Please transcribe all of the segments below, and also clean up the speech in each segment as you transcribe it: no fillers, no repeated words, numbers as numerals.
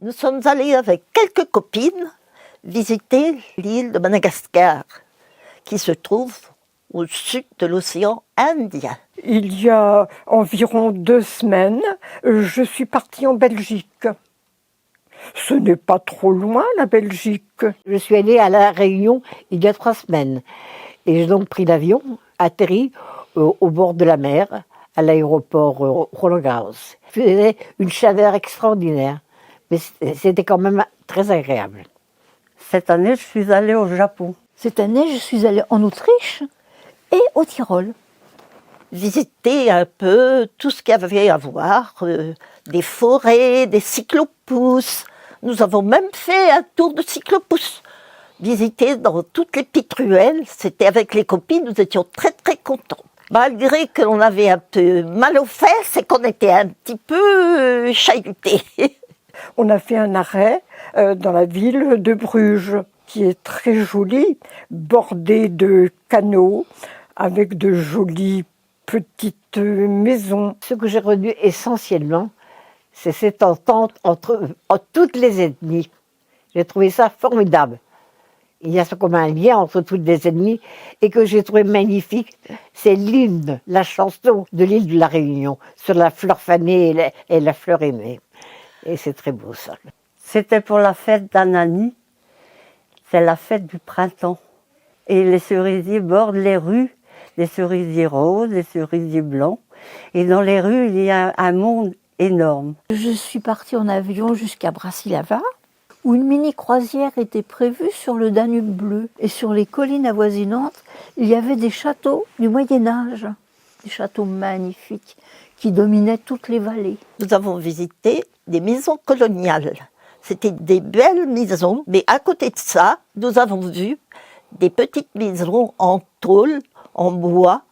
Nous sommes allés avec quelques copines visiter l'île de Madagascar, qui se trouve au sud de l'océan Indien. Il y a environ 2 semaines, je suis partie en Belgique. Ce n'est pas trop loin, la Belgique. Je suis allée à La Réunion il y a 3 semaines. Et j'ai donc pris l'avion, atterri au bord de la mer, à l'aéroport Roland-Garros. Il faisait une chaleur extraordinaire, mais c'était quand même très agréable. Cette année, je suis allée au Japon. Cette année, je suis allée en Autriche et au Tyrol. Visiter un peu tout ce qu'il y avait à voir, des forêts, des cyclopousses. Nous avons même fait un tour de cyclopousses. Visiter dans toutes les petites ruelles, c'était avec les copines, nous étions très très contents. Malgré que l'on avait un peu mal aux fesses et qu'on était un petit peu chahutés. On a fait un arrêt dans la ville de Bruges, qui est très jolie, bordée de canaux, avec de jolies petites maisons. Ce que j'ai retenu essentiellement, c'est cette entente entre toutes les ethnies. J'ai trouvé ça formidable. Il y a comme un lien entre toutes les ethnies et que j'ai trouvé magnifique, c'est l'hymne, la chanson de l'île de la Réunion, sur la fleur fanée et la fleur aimée. Et c'est très beau ça. C'était pour la fête d'Anani, c'est la fête du printemps. Et les cerisiers bordent les rues, les cerisiers roses, les cerisiers blancs. Et dans les rues, il y a un monde énorme. Je suis partie en avion jusqu'à Bratislava, où une mini-croisière était prévue sur le Danube bleu. Et sur les collines avoisinantes, il y avait des châteaux du Moyen-Âge, des châteaux magnifiques qui dominaient toutes les vallées. Nous avons visité des maisons coloniales. C'était des belles maisons, mais à côté de ça, nous avons vu des petites maisons en tôle, en bois,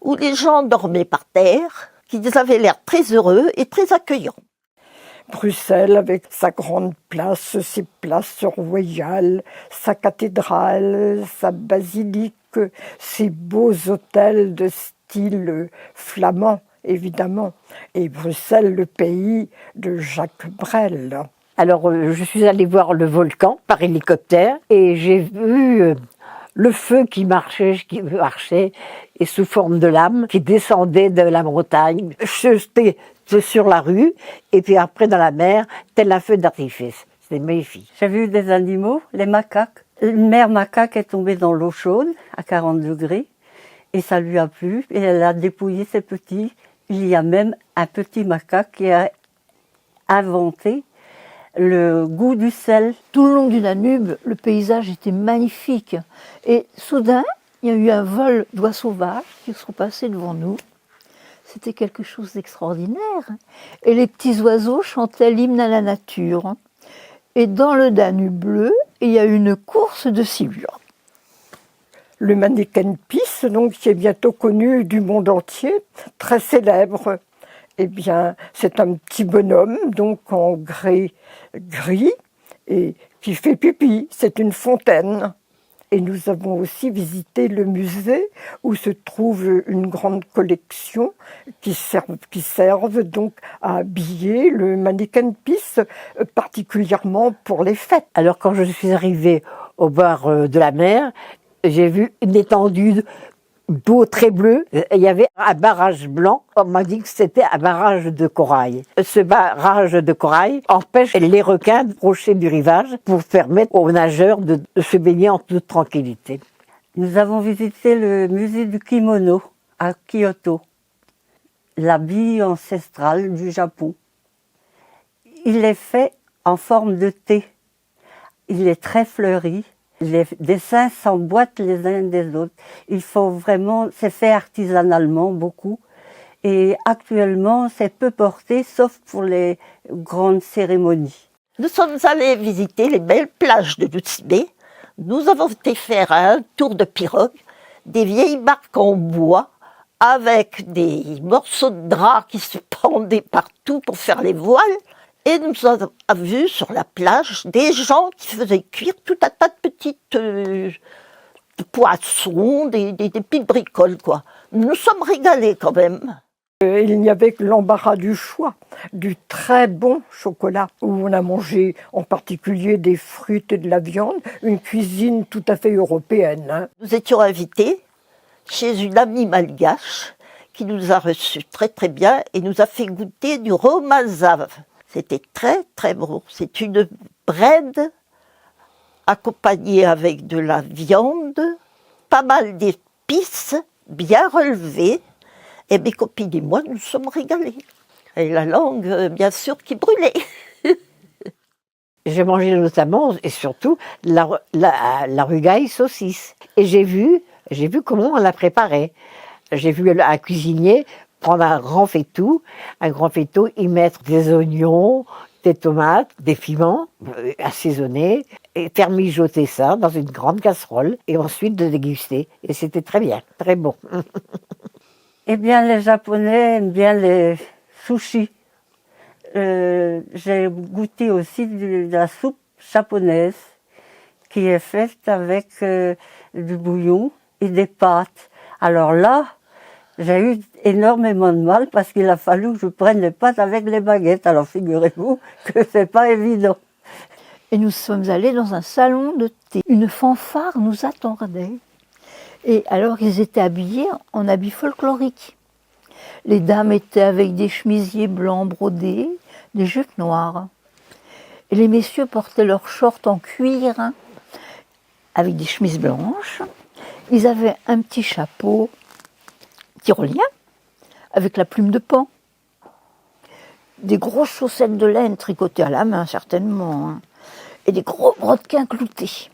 où les gens dormaient par terre, qui avaient l'air très heureux et très accueillants. Bruxelles, avec sa grande place, ses places royales, sa cathédrale, sa basilique, ses beaux hôtels de style flamand, évidemment. Et Bruxelles, le pays de Jacques Brel. Alors, je suis allée voir le volcan par hélicoptère et j'ai vu le feu qui marchait et sous forme de lame qui descendait de la montagne, jeté sur la rue et puis après dans la mer, tel un feu d'artifice. C'était magnifique. J'ai vu des animaux, les macaques. Une mère macaque est tombée dans l'eau chaude à 40 degrés et ça lui a plu et elle a dépouillé ses petits. Il y a même un petit macaque qui a inventé le goût du sel. Tout le long du Danube, le paysage était magnifique. Et soudain, il y a eu un vol d'oies sauvages qui sont passés devant nous. C'était quelque chose d'extraordinaire. Et les petits oiseaux chantaient l'hymne à la nature. Et dans le Danube bleu, il y a eu une course de silures. Le Manneken Pis, donc, qui est bientôt connu du monde entier, très célèbre. Eh bien, c'est un petit bonhomme, donc en grès gris, et qui fait pipi. C'est une fontaine. Et nous avons aussi visité le musée où se trouve une grande collection qui servent donc à habiller le Manneken Pis, particulièrement pour les fêtes. Alors quand je suis arrivée au bord de la mer, j'ai vu une étendue d'eau très bleue. Il y avait un barrage blanc. On m'a dit que c'était un barrage de corail. Ce barrage de corail empêche les requins d'approcher du rivage pour permettre aux nageurs de se baigner en toute tranquillité. Nous avons visité le musée du kimono à Kyoto, l'habit ancestral du Japon. Il est fait en forme de thé. Il est très fleuri. Les dessins s'emboîtent les uns des autres. Il faut vraiment, c'est fait artisanalement beaucoup. Et actuellement, c'est peu porté, sauf pour les grandes cérémonies. Nous sommes allés visiter les belles plages de Lutzbé. Nous avons été faire un tour de pirogue, des vieilles barques en bois, avec des morceaux de drap qui se pendaient partout pour faire les voiles. Et nous avons vu sur la plage des gens qui faisaient cuire tout un tas de petites poissons, des petites bricoles, quoi. Nous nous sommes régalés quand même. Il n'y avait que l'embarras du choix, du très bon chocolat, où on a mangé en particulier des fruits et de la viande, une cuisine tout à fait européenne. Hein. Nous étions invités chez une amie malgache qui nous a reçus très très bien et nous a fait goûter du romazave. C'était très très bon. C'est une bread accompagnée avec de la viande, pas mal d'épices, bien relevées. Et mes copines et moi, nous sommes régalés. Et la langue, bien sûr, qui brûlait. J'ai mangé notamment et surtout la rugaille saucisse. Et j'ai vu comment on la préparait. J'ai vu un cuisinier prendre un grand faitout, y mettre des oignons, des tomates, des piments assaisonnés, et faire mijoter ça dans une grande casserole, et ensuite de déguster. Et c'était très bien, très bon. Eh bien, les Japonais aiment bien les sushis. J'ai goûté aussi de la soupe japonaise qui est faite avec du bouillon et des pâtes. Alors là, j'ai eu énormément de mal parce qu'il a fallu que je prenne les pâtes avec les baguettes. Alors figurez-vous que c'est pas évident. Et nous sommes allés dans un salon de thé. Une fanfare nous attendait. Et alors ils étaient habillés en habits folkloriques. Les dames étaient avec des chemisiers blancs brodés, des jupes noires. Et les messieurs portaient leurs shorts en cuir, hein, avec des chemises blanches. Ils avaient un petit chapeau tyrolien, avec la plume de pan. Des grosses chaussettes de laine tricotées à la main, certainement, hein, et des gros brodequins cloutés.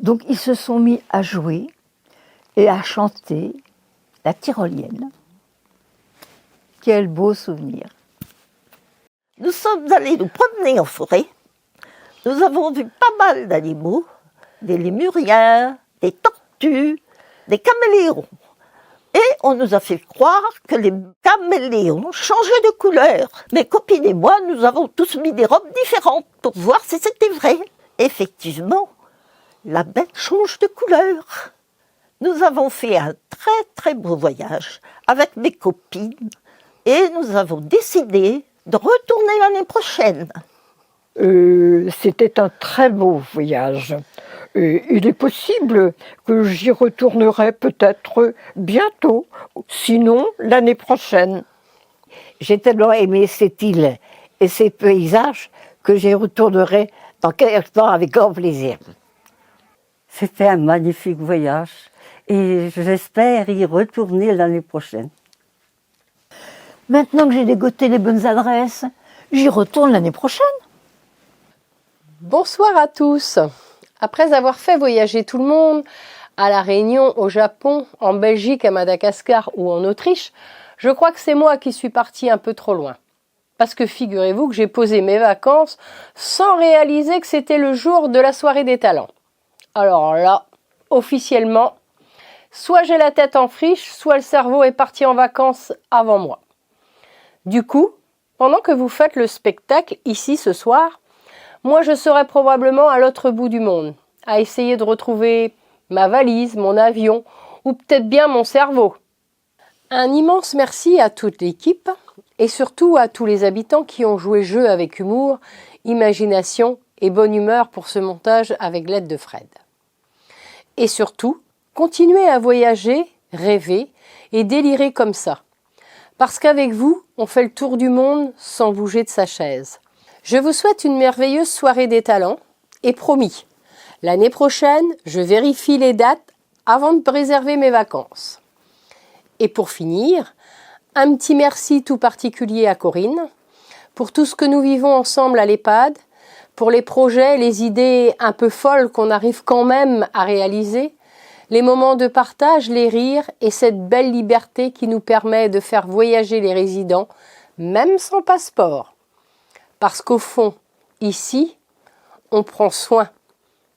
Donc ils se sont mis à jouer et à chanter la tyrolienne. Quel beau souvenir! Nous sommes allés nous promener en forêt. Nous avons vu pas mal d'animaux, des lémuriens, des tortues, des caméléons. Et on nous a fait croire que les caméléons changeaient de couleur. Mes copines et moi, nous avons tous mis des robes différentes pour voir si c'était vrai. Effectivement, la bête change de couleur. Nous avons fait un très très beau voyage avec mes copines et nous avons décidé de retourner l'année prochaine. C'était un très beau voyage. Il est possible que j'y retournerai peut-être bientôt, sinon l'année prochaine. J'ai tellement aimé cette île et ces paysages que j'y retournerai dans quelques temps avec grand plaisir. C'était un magnifique voyage et j'espère y retourner l'année prochaine. Maintenant que j'ai dégoté les bonnes adresses, j'y retourne l'année prochaine. Bonsoir à tous. Après avoir fait voyager tout le monde, à La Réunion, au Japon, en Belgique, à Madagascar ou en Autriche, je crois que c'est moi qui suis partie un peu trop loin. Parce que figurez-vous que j'ai posé mes vacances sans réaliser que c'était le jour de la soirée des talents. Alors là, officiellement, soit j'ai la tête en friche, soit le cerveau est parti en vacances avant moi. Du coup, pendant que vous faites le spectacle ici ce soir, moi je serai probablement à l'autre bout du monde, à essayer de retrouver ma valise, mon avion, ou peut-être bien mon cerveau. Un immense merci à toute l'équipe, et surtout à tous les habitants qui ont joué jeu avec humour, imagination et bonne humeur pour ce montage avec l'aide de Fred. Et surtout, continuez à voyager, rêver et délirer comme ça. Parce qu'avec vous, on fait le tour du monde sans bouger de sa chaise. Je vous souhaite une merveilleuse soirée des talents et promis, l'année prochaine, je vérifie les dates avant de réserver mes vacances. Et pour finir, un petit merci tout particulier à Corinne pour tout ce que nous vivons ensemble à l'EHPAD, pour les projets, les idées un peu folles qu'on arrive quand même à réaliser, les moments de partage, les rires et cette belle liberté qui nous permet de faire voyager les résidents, même sans passeport. Parce qu'au fond, ici, on prend soin,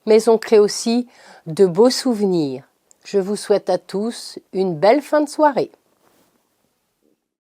mais on crée aussi de beaux souvenirs. Je vous souhaite à tous une belle fin de soirée.